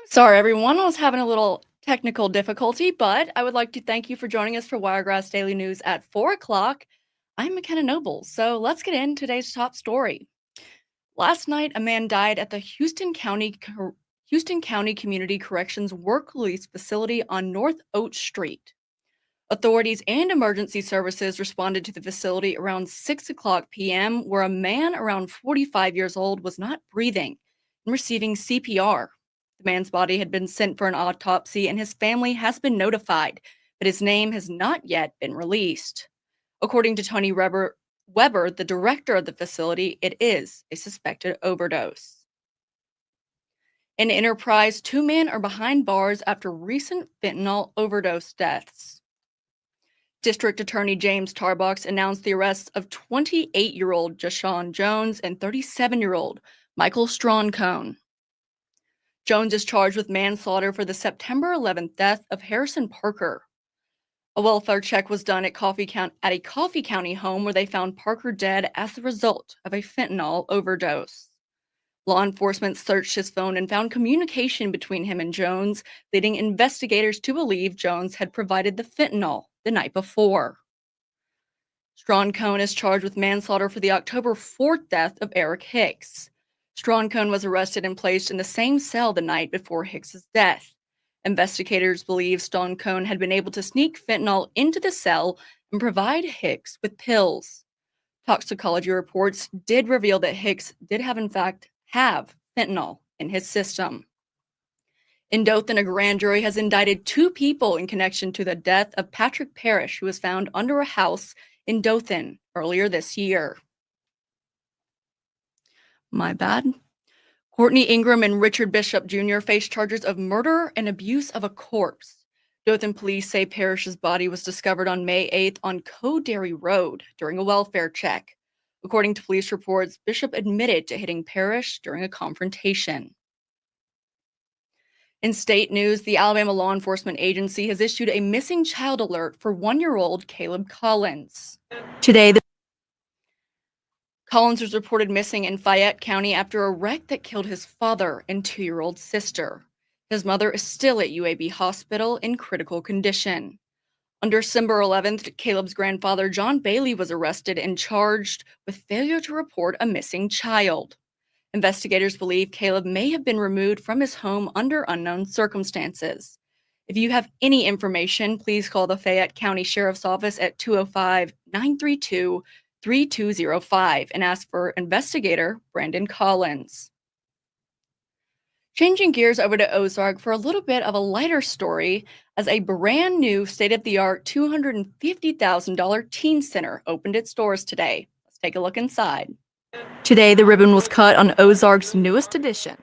Sorry, everyone. I was having a little technical difficulty, but I would like to thank you for joining us for Wiregrass Daily News at 4 o'clock. I'm McKenna Noble, so let's get in today's top story. Last night, a man died at the Houston County Community Corrections Work Release Facility on North Oak Street. Authorities and emergency services responded to the facility around 6 o'clock p.m., where a man around 45 years old was not breathing and receiving CPR. The man's body had been sent for an autopsy, and his family has been notified, but his name has not yet been released. According to Tony Weber, the director of the facility, it is a suspected overdose. In Enterprise, 2 men are behind bars after recent fentanyl overdose deaths. District Attorney James Tarbox announced the arrests of 28-year-old Jashawn Jones and 37-year-old Michael Strancone. Jones is charged with manslaughter for the September 11th death of Harrison Parker. A welfare check was done at a Coffee County home where they found Parker dead as the result of a fentanyl overdose. Law enforcement searched his phone and found communication between him and Jones, leading investigators to believe Jones had provided the fentanyl the night before. Strancone is charged with manslaughter for the October 4th death of Eric Hicks. Strancone was arrested and placed in the same cell the night before Hicks's death. Investigators believe Strancone had been able to sneak fentanyl into the cell and provide Hicks with pills. Toxicology reports did reveal that Hicks did in fact have fentanyl in his system. In Dothan, a grand jury has indicted 2 people in connection to the death of Patrick Parrish, who was found under a house in Dothan earlier this year. My bad. Courtney Ingram and Richard Bishop Jr. face charges of murder and abuse of a corpse. Dothan police say Parrish's body was discovered on May 8th on Codary Road during a welfare check. According to police reports, Bishop admitted to hitting Parrish during a confrontation. In state news, the Alabama Law Enforcement Agency has issued a missing child alert for 1-year-old Caleb Collins. Today, Collins was reported missing in Fayette County after a wreck that killed his father and 2-year-old sister. His mother is still at UAB Hospital in critical condition. On December 11th, Caleb's grandfather, John Bailey, was arrested and charged with failure to report a missing child. Investigators believe Caleb may have been removed from his home under unknown circumstances. If you have any information, please call the Fayette County Sheriff's Office at 205-932-3205 and ask for investigator Brandon Collins. Changing gears over to Ozark for a little bit of a lighter story, as a brand new state-of-the-art $250,000 teen center opened its doors today. Let's take a look inside. Today, the ribbon was cut on Ozark's newest addition.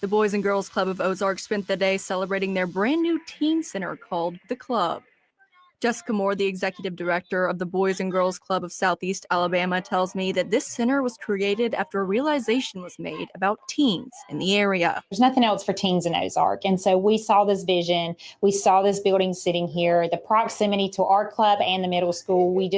The Boys and Girls Club of Ozark spent the day celebrating their brand new teen center called The Club. Jessica Moore, the executive director of the Boys and Girls Club of Southeast Alabama, tells me that this center was created after a realization was made about teens in the area. There's nothing else for teens in Ozark. And so we saw this vision. We saw this building sitting here, the proximity to our club and the middle school. We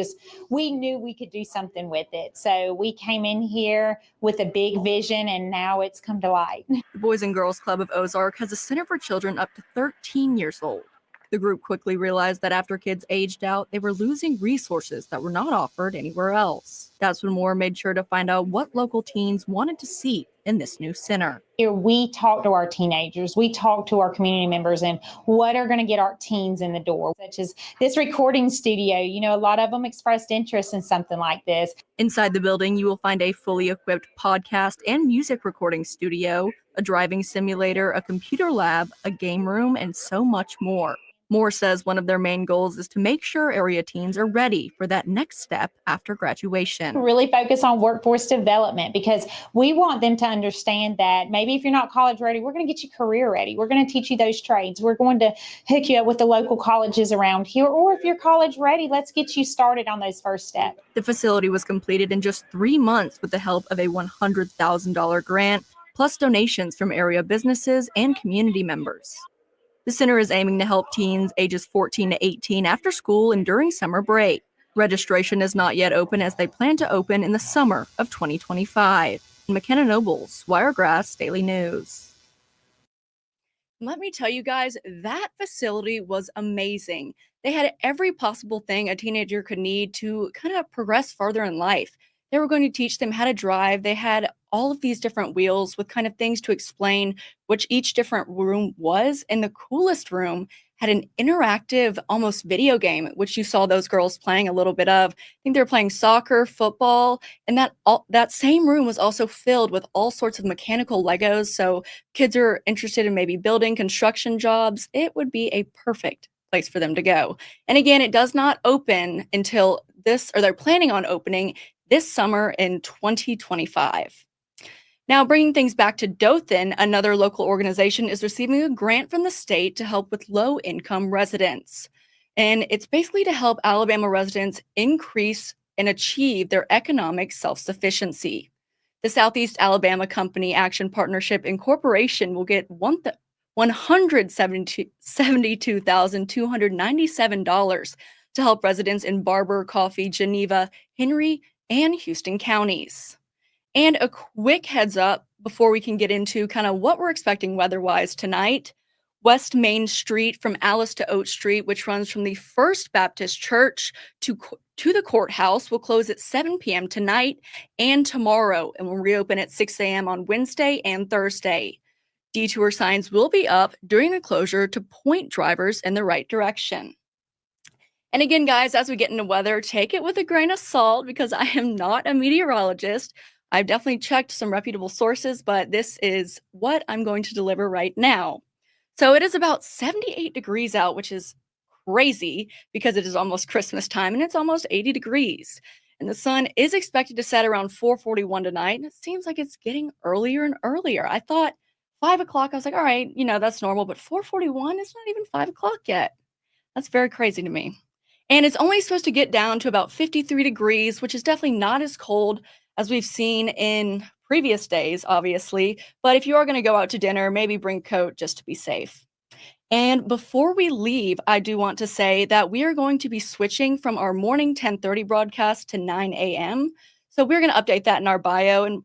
knew we could do something with it. So we came in here with a big vision, and now it's come to light. The Boys and Girls Club of Ozark has a center for children up to 13 years old. The group quickly realized that after kids aged out, they were losing resources that were not offered anywhere else. That's when Moore made sure to find out what local teens wanted to see in this new center. Here we talk to our teenagers, we talk to our community members, and what are going to get our teens in the door, such as this recording studio. A lot of them expressed interest in something like this. Inside the building, you will find a fully equipped podcast and music recording studio, a driving simulator, a computer lab, a game room, and so much more. Moore says one of their main goals is to make sure area teens are ready for that next step after graduation. Really focus on workforce development because we want them to understand that maybe if you're not college ready, we're going to get you career ready. We're going to teach you those trades. We're going to hook you up with the local colleges around here. Or if you're college ready, let's get you started on those first steps. The facility was completed in just 3 months with the help of a $100,000 grant, plus donations from area businesses and community members. The center is aiming to help teens ages 14 to 18 after school and during summer break. Registration is not yet open as they plan to open in the summer of 2025. McKenna Nobles, Wiregrass Daily News. Let me tell you guys, that facility was amazing. They had every possible thing a teenager could need to kind of progress farther in life. They were going to teach them how to drive. They had all of these different wheels with kind of things to explain which each different room was. And the coolest room had an interactive, almost video game, which you saw those girls playing a little bit of. I think they were playing soccer, football, and that same room was also filled with all sorts of mechanical Legos. So kids are interested in maybe building construction jobs, it would be a perfect place for them to go. And again, it does not open until they're planning on opening this summer in 2025. Now, bringing things back to Dothan, another local organization is receiving a grant from the state to help with low-income residents. And it's basically to help Alabama residents increase and achieve their economic self-sufficiency. The Southeast Alabama Company Action Partnership Incorporation will get $172,297 to help residents in Barber, Coffee, Geneva, Henry, and Houston counties. And a quick heads up before we can get into kind of what we're expecting weather-wise tonight. West Main Street from Alice to Oak Street, which runs from the First Baptist Church to the courthouse, will close at 7 p.m. tonight and tomorrow, and will reopen at 6 a.m. on Wednesday and Thursday. Detour signs will be up during the closure to point drivers in the right direction. And again, guys, as we get into weather, take it with a grain of salt because I am not a meteorologist. I've definitely checked some reputable sources, but this is what I'm going to deliver right now. So it is about 78 degrees out, which is crazy because it is almost Christmas time and it's almost 80 degrees. And the sun is expected to set around 4:41 tonight. And it seems like it's getting earlier and earlier. I thought 5 o'clock, I was like, all right, that's normal, but 4:41, it's not even 5 o'clock yet. That's very crazy to me. And it's only supposed to get down to about 53 degrees, which is definitely not as cold as we've seen in previous days, obviously. But if you are going to go out to dinner, maybe bring a coat just to be safe. And before we leave, I do want to say that we are going to be switching from our morning 10:30 broadcast to 9 a.m. So we're going to update that in our bio and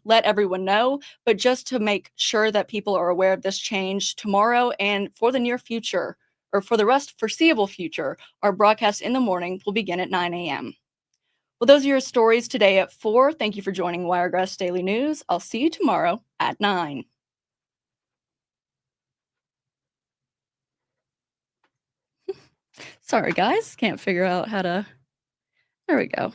let everyone know. But just to make sure that people are aware of this change tomorrow and for the near future, or for the foreseeable future, our broadcast in the morning will begin at 9 a.m. Well, those are your stories today at 4. Thank you for joining Wiregrass Daily News. I'll see you tomorrow at 9. Sorry, guys. Can't figure out how to... There we go.